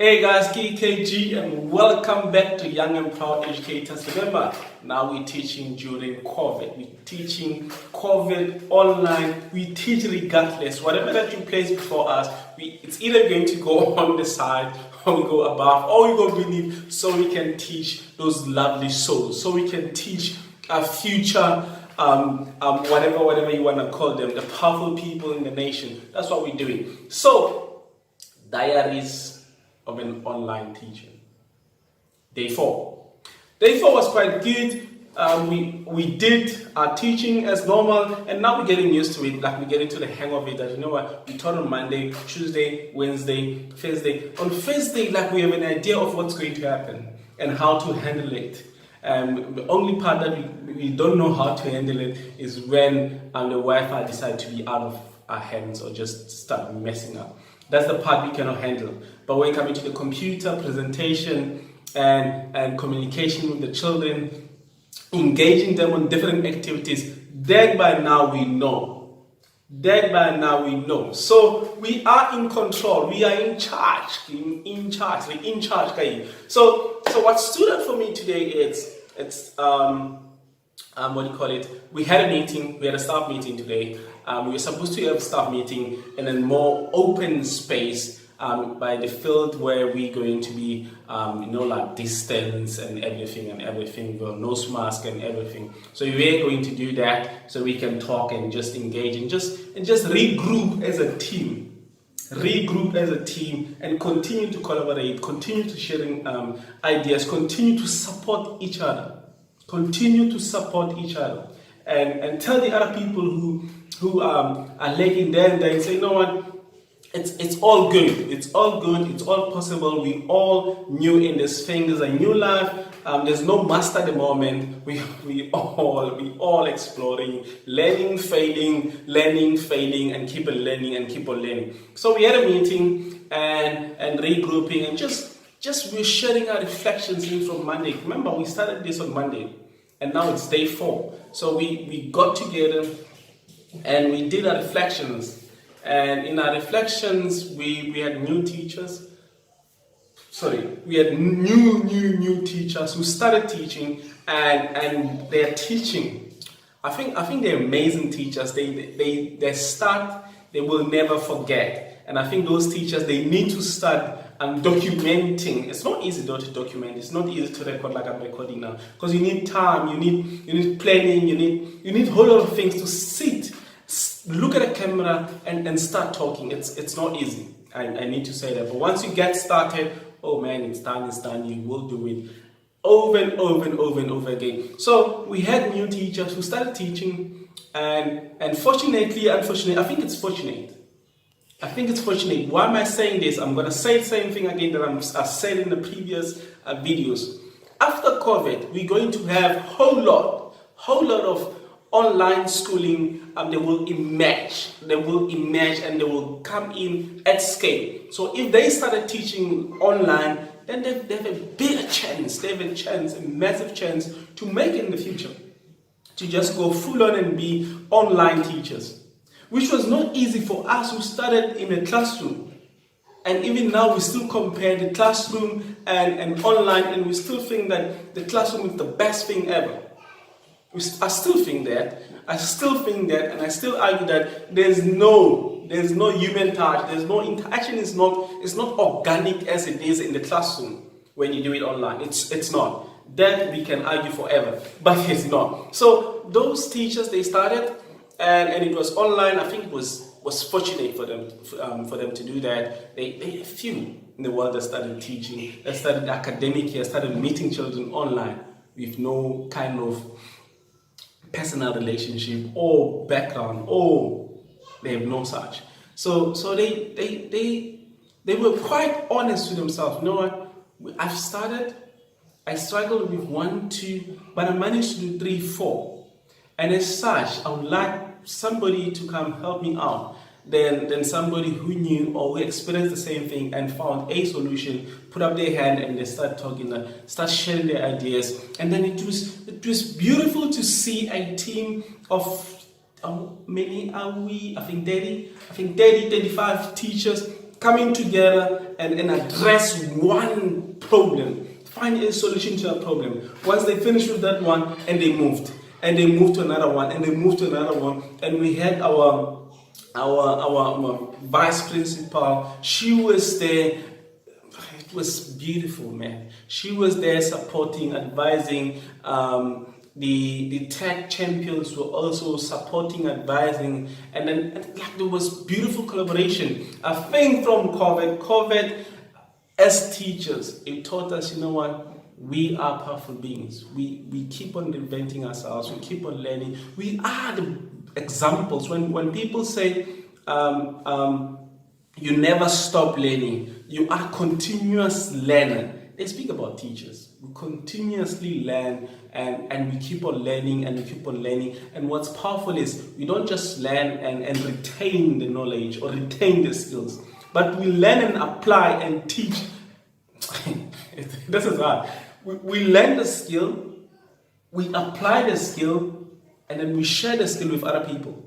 Hey guys, KKG and welcome back to Young and Proud Educators. Remember, now we're teaching during COVID. We're teaching COVID online. We teach regardless. Whatever that you place before us, it's either going to go on the side or we go above or we go beneath so we can teach those lovely souls. So we can teach our future whatever you want to call them, the powerful people in the nation. That's what we're doing. So, diaries of an online teacher. Day 4. Day 4 was quite good. We did our teaching as normal, and now we're getting used to it. Like we're getting to the hang of it. That you know what, we taught on Monday, Tuesday, Wednesday, Thursday. On Thursday, like we have an idea of what's going to happen and how to handle it. The only part that we don't know how to handle it is when the Wi-Fi decides to be out of our hands or just start messing up. That's the part we cannot handle. But when coming to the computer, presentation, and communication with the children, engaging them on different activities, that by now we know. So we are in control. We are in charge. We're in charge, guys. So what stood out for me today is what do you call it? We had a meeting. We had a staff meeting today. We were supposed to have a staff meeting in a more open space by the field where we're going to be, like distance and everything, well, nose mask and everything. So we're going to do that so we can talk and just engage and just regroup as a team. Regroup as a team and continue to collaborate, continue to sharing ideas, continue to support each other. And tell the other people who are lagging there and say, you know what, it's all good, it's all possible. We all new in this thing. There's a new life. There's no master at the moment. We all exploring, learning, failing, and keep on learning. So we had a meeting and regrouping and just we're sharing our reflections in from Monday. Remember, we started this on Monday and now it's day 4. So we got together and we did our reflections. And in our reflections, we had new teachers. We had new teachers who started teaching and they're teaching. I think they're amazing teachers. They start, they will never forget. And I think those teachers, they need to start documenting. It's not easy though to document. It's not easy to record like I'm recording now, because you need time, you need planning, you need a whole lot of things to sit, look at a camera and start talking. It's not easy. I need to say that. But once you get started, oh man, it's done. You will do it over and over again. So we had new teachers who started teaching, and unfortunately, I think it's fortunate. Why am I saying this? I'm going to say the same thing again that I said in the previous videos. After COVID, we're going to have a whole lot of online schooling. They will emerge and they will come in at scale. So if they started teaching online, then they have a bigger chance. They have a massive chance to make it in the future, to just go full on and be online teachers. Which was not easy for us who started in a classroom. And even now we still compare the classroom and online, and we still think that the classroom is the best thing ever. I still think that, and I still argue that there's no human touch, there's no interaction. It's not organic as it is in the classroom when you do it online. It's not. That we can argue forever, but it's not. So those teachers, they started. And it was online. I think it was fortunate for them to do that. They few in the world that started teaching, that started academic year, started meeting children online with no kind of personal relationship or background, or they have no such. So they were quite honest with themselves. You know what? I struggled with 1, 2, but I managed to do 3, 4. And as such, I would like somebody to come help me out than somebody who knew or who experienced the same thing and found a solution, put up their hand and they start talking, start sharing their ideas. And then it was beautiful to see a team of many are we? I think 35 teachers coming together and address one problem, find a solution to that problem. Once they finished with that one, and they moved to another one, and they moved to another one, and we had our vice principal. She was there. It was beautiful, man. She was there supporting, advising. The tech champions were also supporting, advising, and then there was beautiful collaboration. I think from COVID, as teachers, it taught us, you know what, we are powerful beings. We keep on reinventing ourselves. We keep on learning. We are the examples. When people say you never stop learning, you are continuous learner. They speak about teachers. We continuously learn and we keep on learning and we keep on learning. And what's powerful is we don't just learn and retain the knowledge or retain the skills, but we learn and apply and teach. This is hard. We learn the skill, we apply the skill, and then we share the skill with other people.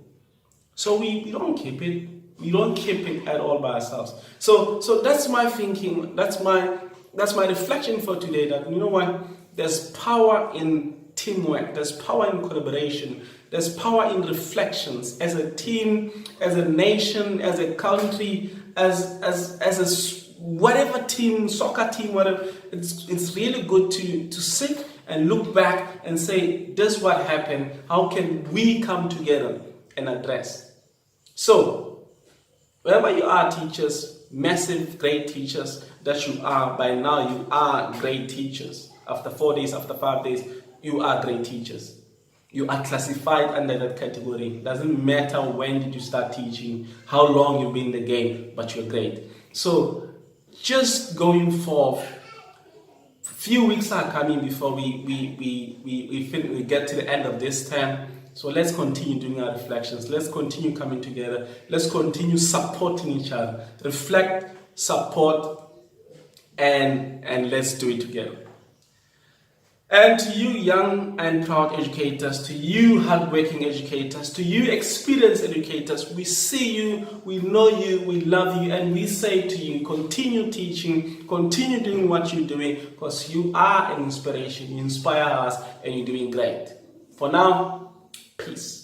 So we don't keep it. We don't keep it at all by ourselves. So that's my thinking. That's my reflection for today, that you know what, there's power in teamwork, there's power in collaboration, there's power in reflections as a team, as a nation, as a country, as a whatever team, soccer team, whatever. It's really good to sit and look back and say, this is what happened, how can we come together and address? So wherever you are, teachers, massive, great teachers that you are, by now you are great teachers. After 4 days, after 5 days, you are great teachers. You are classified under that category. It doesn't matter when did you start teaching, how long you've been in the game, but you're great. So just going forth, few weeks are coming before we get to the end of this term. So let's continue doing our reflections. Let's continue coming together. Let's continue supporting each other. Reflect, support, and let's do it together. And to you young and proud educators, to you hardworking educators, to you experienced educators, we see you, we know you, we love you, and we say to you, continue teaching, continue doing what you're doing, because you are an inspiration, you inspire us, and you're doing great. For now, peace.